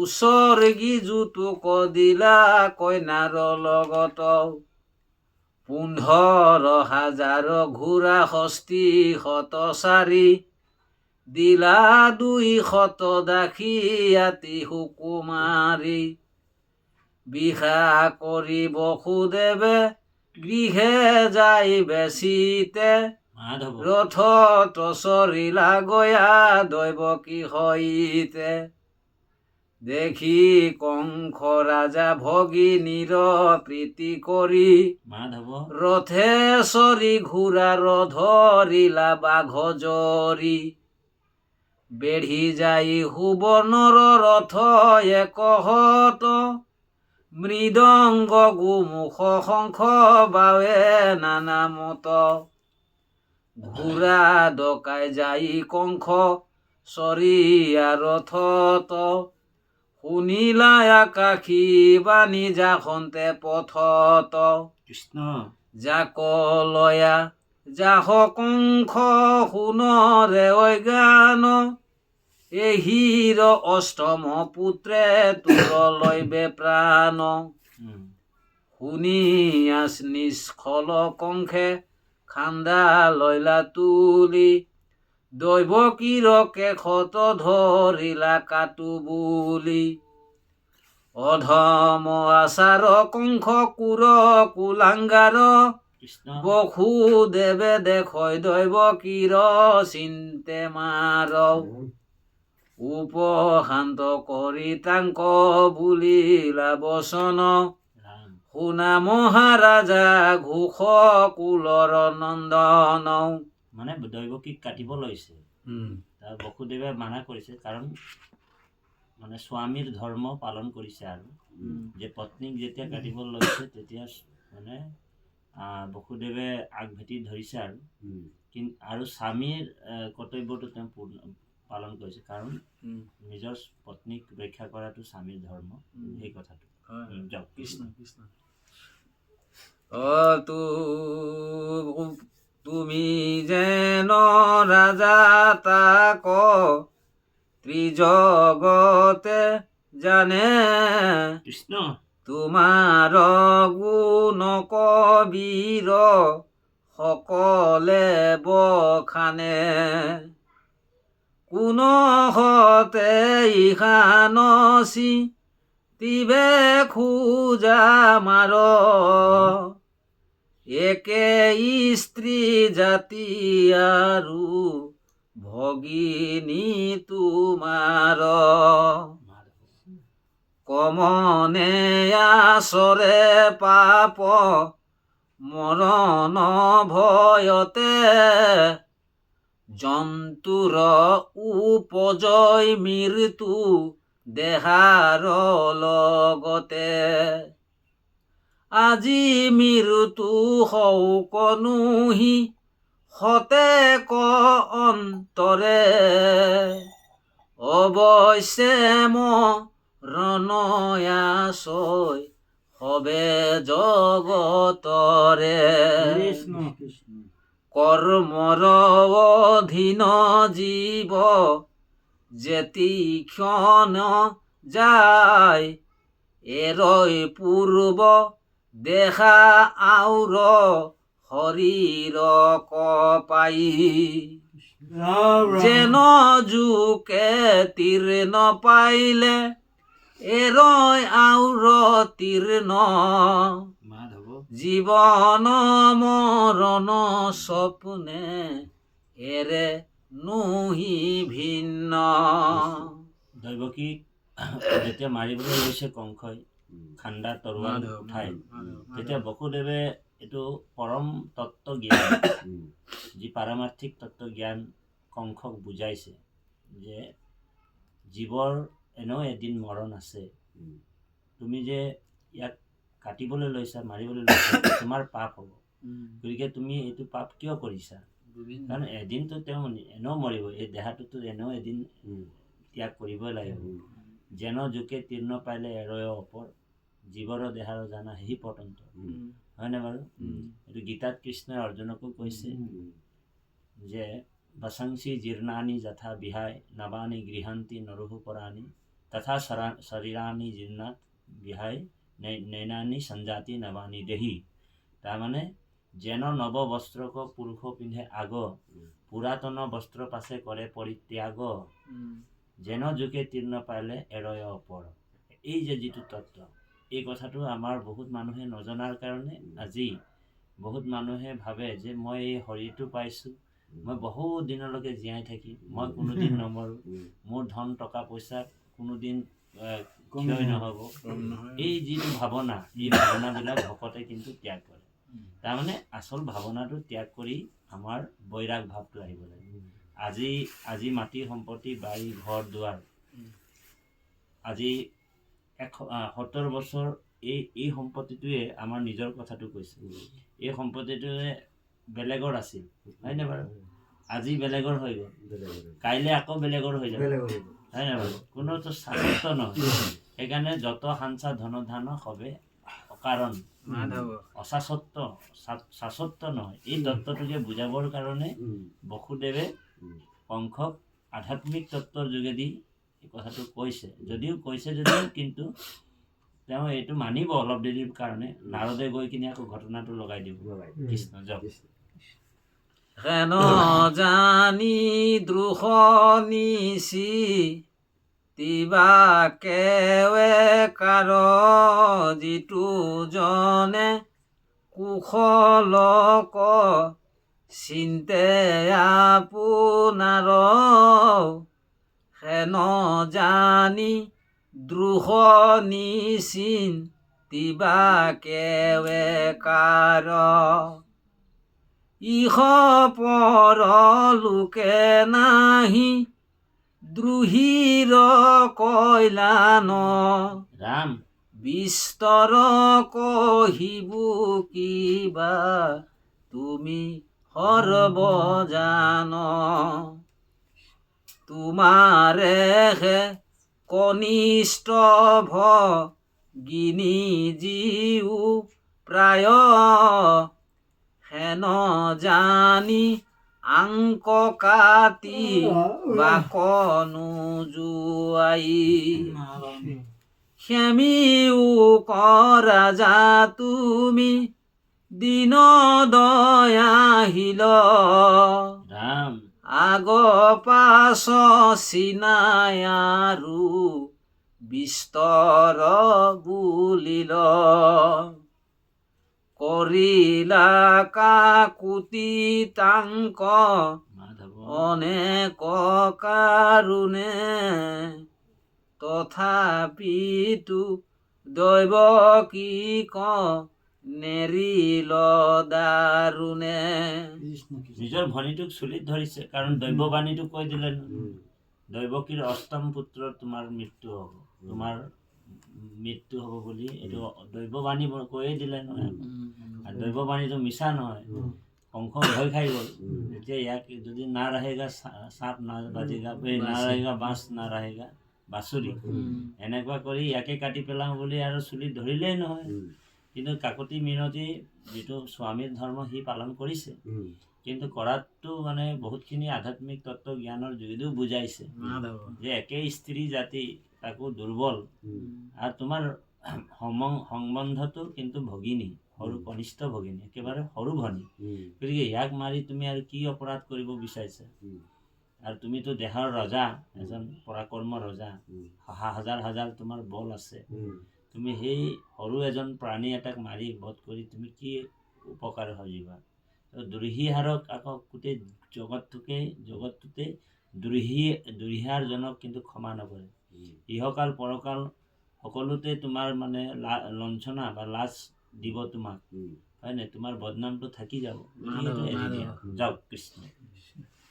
উচৰ্গী যুতুক দিলা কইনাৰ লগত 15,000 ঘোঁৰা হস্তি 104 দিলা 200 দাসী আতি সুকুমাৰী বিহা কৰি বসুদেৱে গৃহে যাই বেচিতে ৰথত চৰিলা গয়া দৈৱকী সৈতে দেখি কংস ৰাজা ভগিনীৰ প্ৰীতি কৰি ৰথে চৰি ঘোঁৰাৰ ধৰিলা বাঘ জৰি বেঢ়ি যাই সুবৰ্ণৰ ৰথ 100 মৃদংগ গোমুখ শংখ বাৱে নানা মত ঘোঁৰা ডকাই যাই কংস চৰিয়া ৰথত শুনিলা আকাশী বাণী যাখন্তে পথত কৃষ্ণ যাক লয়া যাহ কংস শুনৰে অজ্ঞান এহিৰ অষ্টম পুত্ৰে তোৰ লৈবে প্ৰাণ শুনি আছ নিষ্ফল কংসে খান্দা লইলা তুলি দৈৱকীৰ কেশত ধৰিলা কাটু বুলি অধম আচাৰ কংস কুৰ কুলাংগাৰ বসুদেৱে দেখয় দৈৱকীৰ চিন্তে মাৰ উপশান্ত কৰি তাংক বুলিলা বচন শুনা মহাৰাজা ঘোষ কুলৰ নন্দন মানে দৈৱকীক কাটিব লৈছে বসুদেৱে মানা কৰিছে কাৰণ মানে স্বামীৰ ধৰ্ম পালন কৰিছে আৰু যে পত্নীক যেতিয়া কাটিব লৈছে তেতিয়া মানে বসুদেৱে আগভেটি ধৰিছে আৰু আৰু স্বামীৰ কৰ্তব্যটো তেওঁ পালন কৰিছে কাৰণ নিজৰ পত্নীক ৰক্ষা কৰাটো স্বামীৰ ধৰ্ম সেই কথাটো কৃষ্ণ কৃষ্ণ তুমি যেন ৰাজা তাক ত্ৰিজগতে জানে কৃষ্ণ তোমাৰ গুণ কবীৰ সকলে বখানে কোন হতে ইখানচি তিবে খোজা মাৰ একে স্ত্ৰী জাতি আৰু ভগিনী তোমাৰ কমনে আচৰে পাপ মৰণ ভয়তে জন্তুৰ উপজয় মৃত্যু দেহাৰ লগতে আজি মৃত্যু হৌকনুহি হতে ক অন্তৰে অৱশ্যে মৰণয়াচয় হবে জগতৰে কৰ্মৰ অধীন জীৱ যেতি ক্ষণ যায় এৰৈ পূৰ্ব দেখা আউৰ শৰীৰ কপাই যেন জোকে তীৰ্ণ পাইলে এৰৈ আউৰ তীৰ্ণ জীৱন মৰণ সপনে এৰে নুহি ভিন্ন দৈৱকীক যেতিয়া মাৰিবলৈ লৈছে কংসই খান্দা তৰোৱাল উঠাই তেতিয়া বসুদেৱে এইটো পৰম তত্ত্ব জ্ঞান যি পাৰমাৰ্থিক তত্ত্ব জ্ঞান কংসক বুজাইছে যে জীৱৰ এনেও এদিন মৰণ আছে তুমি যে ইয়াক কাটিবলৈ লৈছা মাৰিবলৈ লৈছা তোমাৰ পাপ হ'ব গতিকে তুমি এইটো পাপ কিয় কৰিছা কাৰণ এদিনতো তেওঁ এনেও মৰিব এই দেহাটোতো এনেও এদিন ত্যাগ কৰিবই লাগিব যেন জোকে তীৰ্ণ পাইলে এৰয় অপৰ জীৱৰ দেহাৰ জানা সেই পতন্ত হয়নে বাৰু এইটো গীতাত কৃষ্ণই অৰ্জুনকো কৈছে যে বসংসি জীৰ্ণানি যথা বিহাই নবানি গৃহান্তি নৰুহু পৰাণি তথা শৰীৰাণি জীৰ্ণাত বিহাই নৈনানি সঞ্জাতি নবানি দেহি। তাৰমানে যেন নৱ বস্ত্ৰক পুৰুষ পিন্ধে আগ, পুৰাতন বস্ত্ৰ পাছে কৰে পৰিত্যাগ, যেন যুগে তীৰ্ণ পালে এৰয় অপৰ। এই যে যিটো তত্ত্ব, এই কথাটো আমাৰ বহুত মানুহে নজনাৰ কাৰণে আজি বহুত মানুহে ভাবে যে মই এই শৰীৰটো পাইছোঁ, মই বহুত দিনলৈকে জীয়াই থাকিম, মই কোনোদিন নমৰোঁ, মোৰ ধন টকা পইচা কোনোদিন ক্ষয় নহ'ব। এই যিটো ভাৱনা, এই ভাৱনাবিলাক ভকতে কিন্তু ত্যাগ কৰে। তাৰমানে আচল ভাৱনাটো ত্যাগ কৰি আমাৰ বৈৰাগ ভাৱটো আহিব লাগে। আজি মাটি সম্পত্তি বাৰী ঘৰ দুৱাৰ, আজি 70 বছৰ এই সম্পত্তিটোৱে আমাৰ নিজৰ কথাটো কৈছে। এই সম্পত্তিটোৱে বেলেগৰ আছিল, হয়নে বাৰু? আজি বেলেগৰ হৈ গ'ল, কাইলৈ আকৌ বেলেগৰ হৈ যাব, হয়নে বাৰু? কোনোতো শাশ্বত নহয়। সেইকাৰণে যত সাঞ্চা ধন ধান সবে অকাৰণ, শাশ্বত নহয়। এই তত্ত্বটোকে বুজাবৰ কাৰণে বসুদেৱে কংসক আধ্যাত্মিক তত্ত্বৰ যোগেদি এই কথাটো কৈছে। যদিও কিন্তু তেওঁ এইটো মানিব অলপ দেৰিৰ কাৰণে। নাৰদে গৈ কিনে আকৌ ঘটনাটো লগাই দিব। কৃষ্ণ যাওক। হেন জানি দ্ৰোহ নিচি তিবা কেৱে কাৰ, যিটো জনে কুশলক চিন্তে আপোনাৰ, হেন জানি দ্ৰোহ নিচিন্তিবা কেৱে কাৰ, ইহ পৰ লোকে নাহি দ্ৰোহীৰ কল্যাণ, ৰাম বিস্তৰ কহিবু কিবা তুমি সৰ্বজান, তোমাৰেহে কনিষ্ঠ ভগিনী জীও প্ৰায়, হেন জানি আংক কাটি বাক নোযোৱাই, সেমিও কৰা যা তুমি দিন দয়াহিল, ৰাম আগ পাছ চিনাই আৰু বিস্তৰ বুলিল, কৰিলা কাকুতি তাংক অনেক কাৰুণে, তথাপিতো দৈৱ কি নেৰিল দাৰুণে। নিজৰ ভনীটোক চুলিত ধৰিছে, কাৰণ দৈৱবাণীটো কৈ দিলে ন, দৈৱকীৰ অষ্টম পুত্ৰ তোমাৰ মৃত্যু হ'ব, তোমাৰ মৃত্যু হ'ব বুলি এইটো দৈৱবাণী কৈয়ে দিলে নহয়। আৰু দৈৱবাণীটো মিছা নহয়। কংস ভয় খাই গ'ল, এতিয়া ইয়াক যদি না ৰাহেগা সাপ না বাজেগা, না ৰাহেগা বাঁচ না ৰাহেগা বাঁচুৰি, এনেকুৱা কৰি ইয়াকে কাটি পেলাওঁ বুলি আৰু চুলিত ধৰিলেই নহয়। কিন্তু কাকতি মিনতি যিটো স্বামীৰ ধৰ্ম সি পালন কৰিছে, কিন্তু কৰাতটো মানে বহুতখিনি আধ্যাত্মিক তত্ত্ব জ্ঞানৰ যোগেদিও বুজাইছে যে একে স্ত্ৰী জাতি তাকো দুৰ্বল, আৰু তোমাৰ সংবন্ধটো কিন্তু ভগিনী, সৰু কনিষ্ঠ ভগিনী, একেবাৰে সৰু ভনী, গতিকে ইয়াক মাৰি তুমি আৰু কি অপৰাধ কৰিব বিচাৰিছা? আৰু তুমিতো দেহৰ ৰজা, এজন পৰাক্ৰম ৰজা, হাজাৰ হাজাৰ তোমাৰ বল আছে, তুমি সেই সৰু এজন প্ৰাণী এটাক মাৰি বধ কৰি তুমি কি উপকাৰ সজিবা? দ্ৰোহীহাৰক আকৌ গোটেই জগতটোতে দ্ৰোহীহাৰজনক কিন্তু ক্ষমা নকৰে। ইহকাল পৰকাল সকলোতে তোমাৰ মানে লঞ্চনা বা লাজ দিব তোমাক, হয় নাই? তোমাৰ বদনামটো থাকি যাব, এৰি দিয়া। যাওক কৃষ্ণ।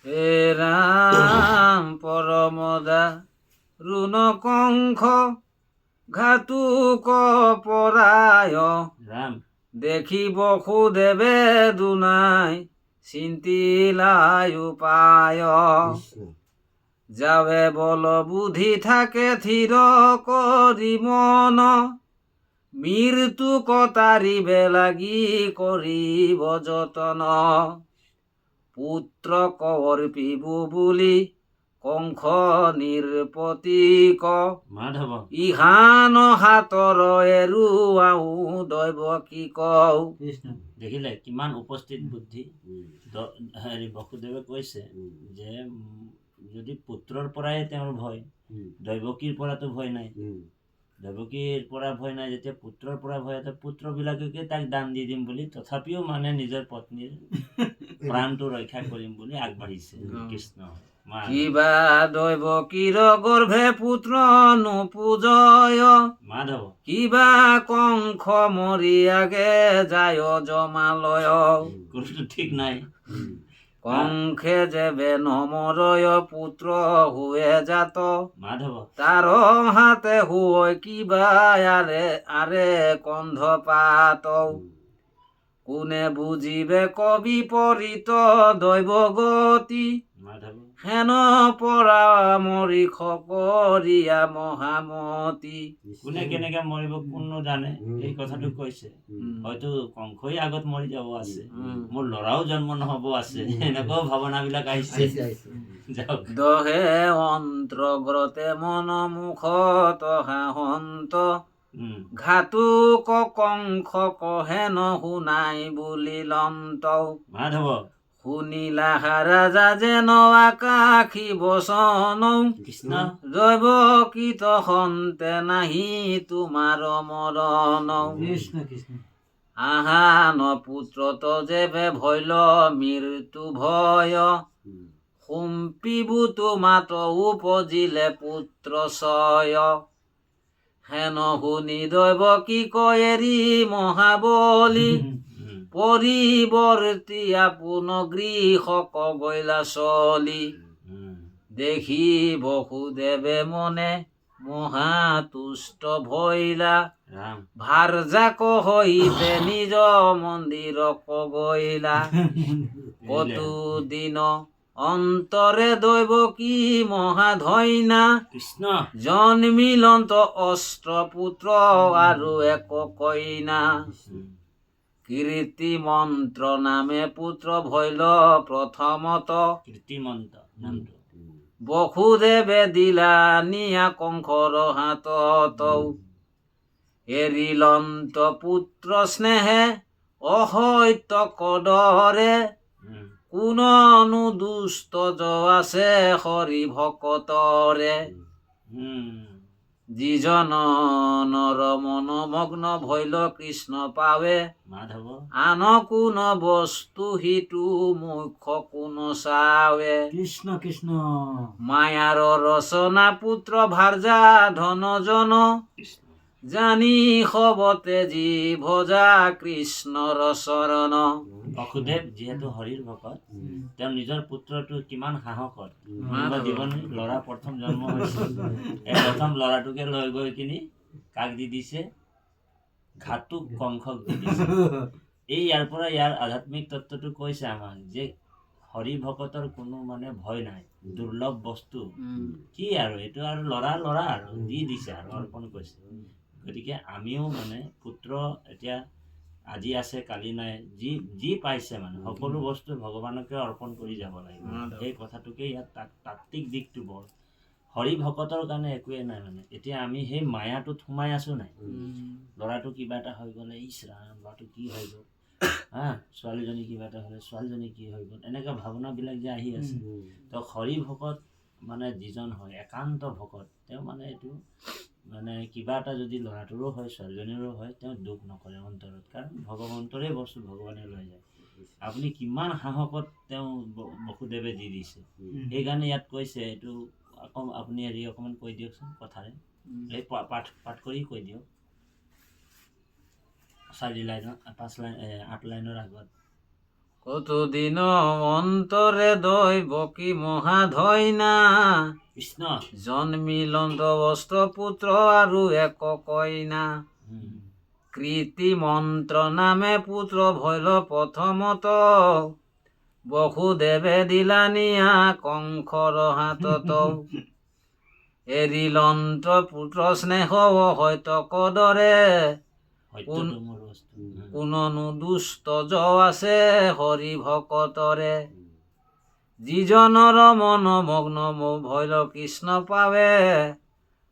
হে ৰাম পৰমদা ৰুণ কংস ঘাতুক পৰায়, ৰাম দেখি বসুদেৱে দুনাই চিন্তিলাই উপায়, যাবে বল বুদ্ধি থাকে থিৰ কৰি মন, মৃত্যু কটাৰিবে লাগি কৰিব যতন, পুত্ৰ অৰ্পিব বুলি কংস নিৰপতিক মাধৱ ইহান হাতৰ এৰুৱাও দৈৱ কি কওঁ। দেখিলে কিমান উপস্থিত বুদ্ধি। হেৰি বসুদেৱে কৈছে যে যদি পুত্ৰৰ পৰাই তেওঁৰ ভয়, দৈৱকীৰ পৰাতো ভয় নাই। দৈৱকীৰ পৰা ভয় নাই যেতিয়া পুত্ৰৰ পৰা ভয় আছে, পুত্ৰবিলাককে তাক দান দি দিম বুলি তথাপিও মানে নিজৰ পত্নীৰ প্ৰাণটো ৰক্ষা কৰিম বুলি আগবাঢ়িছে কৃষ্ণ। কিবা দৈৱকীৰ গৰ্ভে পুত্ৰ নোপূজয় মাধৱ কিবা কংস মৰিয়াগে যায় জমালয়। কোনটো ঠিক নাই। কংসে যেবে নমৰয় পুত্ৰ হুৱে জাত মাধৱ তাৰ হাতে হুৱৈ কিবা আৰে কন্ধপাত। কোনে বুজিবে কবি পৰিত দৈৱ গতি মাধৱ হেন পৰা মৰিষ কৰিয়া মহামতি। কোনে কেনেকে মৰিব কোনো জানে, এই কথাটো কৈছে। হয়তো কংসই আগত মৰি যাব আছে, মোৰ ল'ৰাও জন্ম নহব আছে, এনেকুৱাও ভাৱনাবিলাক আহিছে। যাওক। দহে অন্তগ্ৰতে মন মুখত হাহন্ত ঘাতুক কংস কহে নশুনাই বুলি লন্ত। মাধৱ শুনিলা ৰাজা যেন আকাশী বচন কৃষ্ণ দৈৱকীত সন্তে নাহি তোমাৰ মৰণ। আহান পুত্ৰত যেবে ভৈল মৃত্যু ভয় সুম্পিবু তোমাত উপজিলে পুত্ৰ ছয়। হেন শুনি দৈৱকী কয়েৰি মহাবলী পৰিৱৰ্তি আপোন গৃহক গৈলা চলি। দেখি বসুদেৱে মনে মহাতুষ্ট ভৈলা ভাৰজাক সহিতে নিজ মন্দিৰক গৈলা। কতু দিন অন্তৰে দৈৱকী মহাধৈনা কৃষ্ণ জন্মিলন্ত অস্ত্ৰ পুত্ৰ আৰু এক কইনা। কীৰ্তি মন্ত্ৰ নামে পুত্ৰ ভৈল প্ৰথমত কীৰ্তিমন্ত নামটো বসুদেৱে দিলা নিয়া কংসৰ হাতত। এৰিলন্ত পুত্ৰ স্নেহে অসত্য কদৰে কোননো দুষ্ট জ আছে হৰি ভকতৰে। যিজন নৰ মন মগ্ন ভৈল কৃষ্ণ পাৱে মাধৱ আন কোন বস্তু সিটো মুখ্য কোন চাৱে। কৃষ্ণ কৃষ্ণ মায়াৰ ৰচনা পুত্ৰ ভাৰ্যা ধনজন জানি সবতে যি ভজা কৃষ্ণৰ চৰণ। বসুদেৱ যিহেতু হৰিৰ ভকত, তেওঁ নিজৰ পুত্ৰটো কিমান সাহসত জীৱন ল'ৰা প্ৰথম জন্ম হৈছিল, এই প্ৰথম ল'ৰাটোকে লৈ গৈ কিনি কাক দি দিছে, ঘাতুক কংসক দি দিছে। এই ইয়াৰ পৰা ইয়াৰ আধ্যাত্মিক তত্ত্বটো কৈছে আমাক যে হৰি ভকতৰ কোনো মানে ভয় নাই, দুৰ্লভ বস্তু কি আৰু এইটো আৰু ল'ৰা ল'ৰা আৰু দি দিছে আৰু অৰ্পণ কৰিছে। গতিকে আমিও মানে পুত্ৰ এতিয়া আজি আছে কালি নাই, যি পাইছে মানে সকলো বস্তু ভগৱানকে অৰ্পণ কৰি যাব লাগিব। সেই কথাটোকে ইয়াত তাত্ত্বিক দিশটো বৰ। হৰি ভকতৰ কাৰণে একোৱে নাই মানে। এতিয়া আমি সেই মায়াটোত সোমাই আছো নাই, ল'ৰাটো কিবা এটা হৈ গ'লে ইছ ৰাম ল'ৰাটো কি হৈ গ'ল, ছোৱালীজনী কিবা এটা হ'লে ছোৱালীজনী কি হৈ গ'ল, এনেকুৱা ভাৱনাবিলাক যে আহি আছে। তো হৰি ভকত মানে যিজন হয় একান্ত ভকত, তেওঁ মানে এইটো মানে কিবা এটা যদি ল'ৰাটোৰো হয় ছোৱালীজনীৰো হয়, তেওঁ দুখ নকৰে অন্তৰত, কাৰণ ভগৱন্তৰে বস্তু ভগৱানে লৈ যায়। আপুনি কিমান সাহসত তেওঁ বসুদেৱে দি দিছে। সেইকাৰণে ইয়াত কৈছে এইটো আকৌ আপুনি হেৰি অকণমান কৈ দিয়কচোন কথাৰে, এই পাঠ কৰি কৈ দিয়ক 4 লাইনৰ 8 লাইনৰ আগত। কতু দিন অন্তৰে দৈৱকী মহাধৈনা কৃষ্ণ জন্মিলন্ত অস্ত্ৰ পুত্ৰ আৰু এক কইনা। কীৰ্তি মন্ত্ৰ নামে পুত্ৰ ভৈল প্ৰথমত বসুদেৱে দিলা নিয়া কংসৰ হাতত। এৰিলন্ত পুত্ৰ স্নেহ হয়ত কদৰে কোননো দুষ্ট জ আছে হৰি ভকতৰে। যিজনৰ মন মগ্ন ভৈল কৃষ্ণ পাৱে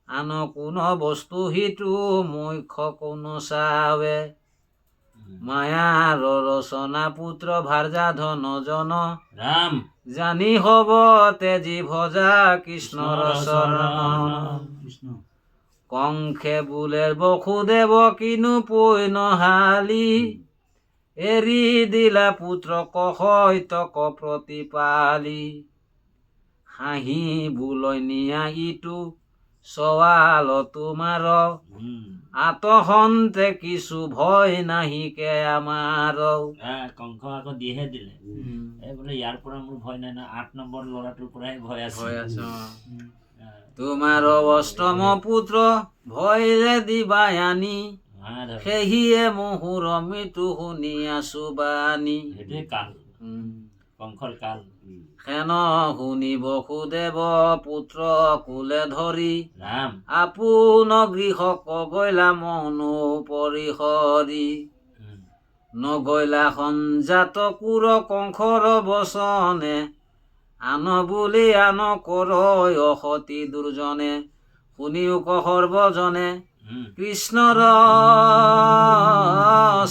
আন কোন বস্তু সিটো মুখ্য কোনো চাৱে মায়াৰ ৰচনা পুত্ৰ ভাৰ্যা ধন জন ৰাম জানি হব তেজি ভজা কৃষ্ণৰ চৰণ কংখে বোলে বসুদেৱ কিনো পৈ নহালি এৰি দিলা পুত্ৰ কহৈতক প্ৰতিপালি হাঁহি বোলৈ নিয়া ইটো সৱাল তোমাৰ আতহন্তে কিছু ভয় নাহিকে আমাৰ কংস আকৌ দিহে দিলে এই বোলে ইয়াৰ পৰা মোৰ ভয় নাই না 8 নম্বৰ ল'ৰাটোৰ পৰাই ভয় আছে তোমাৰ অষ্টম পুত্ৰ ভয়ৰে দিবা আনি সেহিয়ে মোহুৰ মৃত্যু শুনি আছো বাণী সেইটোৱে কাল কংসৰ কাল সেন শুনি বসুদেৱ পুত্ৰ কুলে ধৰি ৰাম আপোন গৃহক গৈলা মনো পৰিহৰি নগৈলা সঞ্জাত কুৰ কংসৰ বচনে আন বুলি আন কৰ অসতি দুৰ্জনে শুনিও সৰ্বজনে কৃষ্ণৰ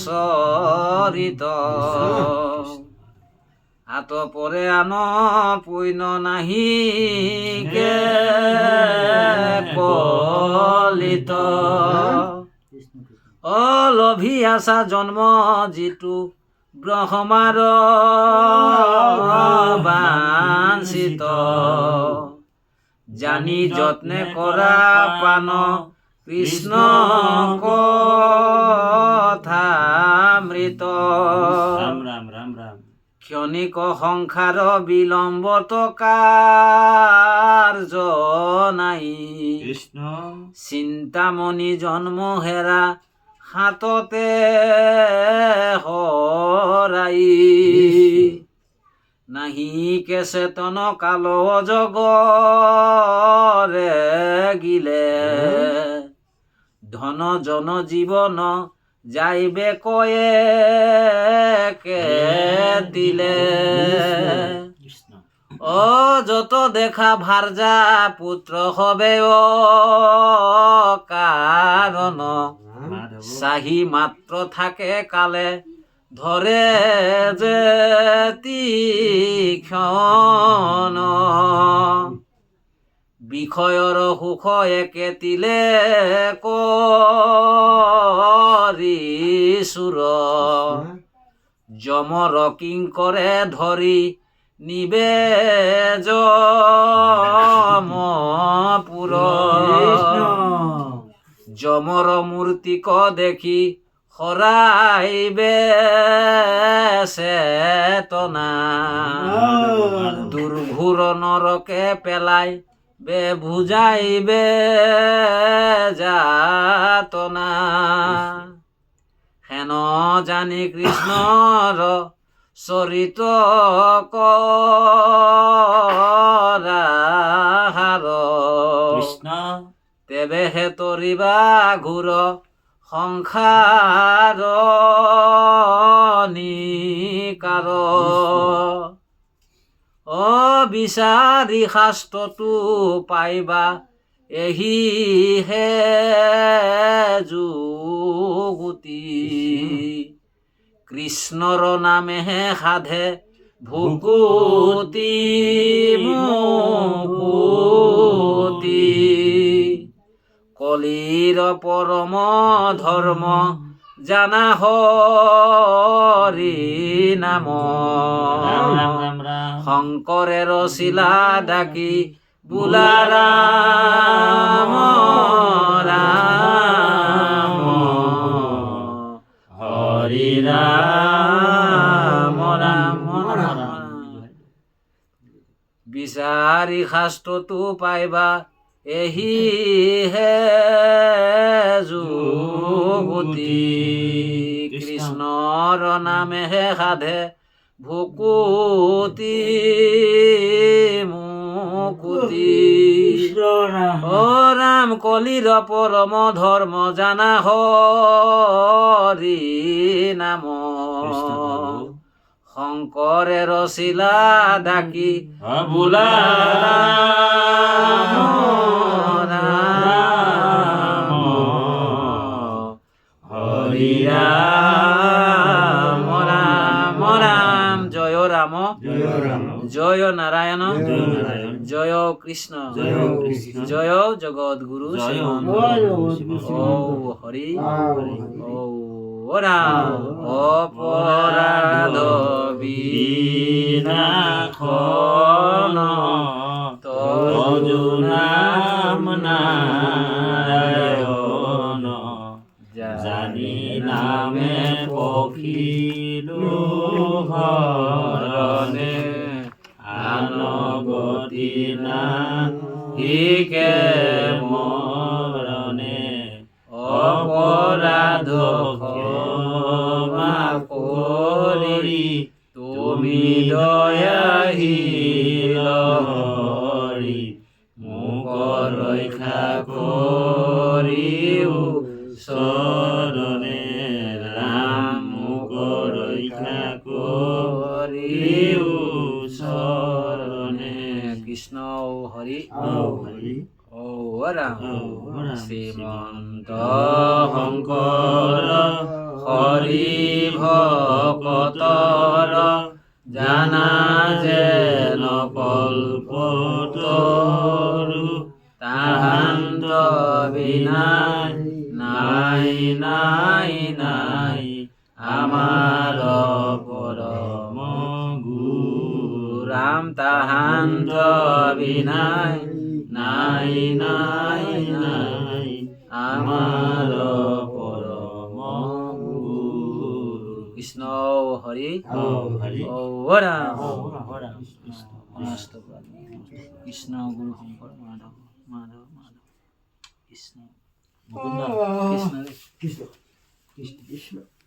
চৰিত হাত পৰে আন পুণ্য নাহিকে কলিত অলভি আছা জন্ম যিটো ব্ৰহ্মাৰ বাঞ্ছিত জানি যত্নে কৰা পান কৃষ্ণ কথামৃত ৰাম ৰাম ৰাম ৰাম ক্ষণিক সংসাৰ বিলম্বত কাৰ্য নাই কৃষ্ণ চিন্তামণি জন্ম হেৰা হাততে হৰাই নাহিকে চেতন কাল জগৰে গিলে ধন জন জীৱন যাইবে কয়ে কে দিলে যত দেখা ভাৰ্যা পুত্ৰ হবে কাৰণ চাহি মাত্ৰ থাকে কালে ধৰে যে তীক্ষ্ণ বিষয়ৰ সুখ একে তিলে কৰি সুৰ যমৰ কিংকৰে ধৰি নিবে যমপুৰ যমৰ মূৰ্তিক দেখি হৰাইবে চেতনা দুৰ্ঘোৰ নৰকে পেলাই বে বুজাইবে যাতনা হেন জানি কৃষ্ণৰ চৰিত কৰাহাৰ কৃষ্ণ তেবেহে তৰিবা ঘোৰ সংসাৰ নিকাৰ বিচাৰি শাস্ত্ৰটো পাইবা এহিহে যুগুতি কৃষ্ণৰ নামেহে সাধে ভুকুতি মুকুতি কলিৰ পৰম ধৰ্ম জানা হৰি নাম শংকৰে ৰচিলা ডাকি বোলা ৰাম ৰাম হৰি ৰাম ৰাম ৰাম বিচাৰি শাস্ত্ৰটো পাইবা এহিহে যুগুতি কৃষ্ণৰ নামেহে সাধে ভুকুতি মুকুতি ৰাম কলিৰ পৰম ধৰ্ম জানা হৰি নাম শংকৰে ৰচিলা ডাকি বোলা ৰাম হৰি ৰাম ৰাম ৰাম জয় ৰাম জয় নারায়ণ জয় কৃষ্ণ জয় জগৎগুরু ও হরি ও রাম অপরাধ বিনাশন তজু নাম নারায়ণ জানি নামে পখিলু হরণে আনগতি নাহিকে মরণে অপরাধ ক্ষমা কৰি তুমি দয়াশীল হৰি মোক ৰক্ষা কৰিও চৰণে ৰাম মোক ৰক্ষা কৰিও চৰণে কৃষ্ণ হৰি ও ৰাম শ্ৰীমন্ত শংকৰ হৰি ভকতৰ জানা যেন কল্পতৰু তাহান্ত বিনাই নাই নাই নাই আমার পরম গুরু রাম তাহান্ত বিনাই নাই নাই নাই আমার পরম গুরু কৃষ্ণ হরি ও রাম কৃষ্ণ গুরু শংকৰ মাধৱ মাধৱ মাধৱ কৃষ্ণ কৃষ্ণ কৃষ্ণ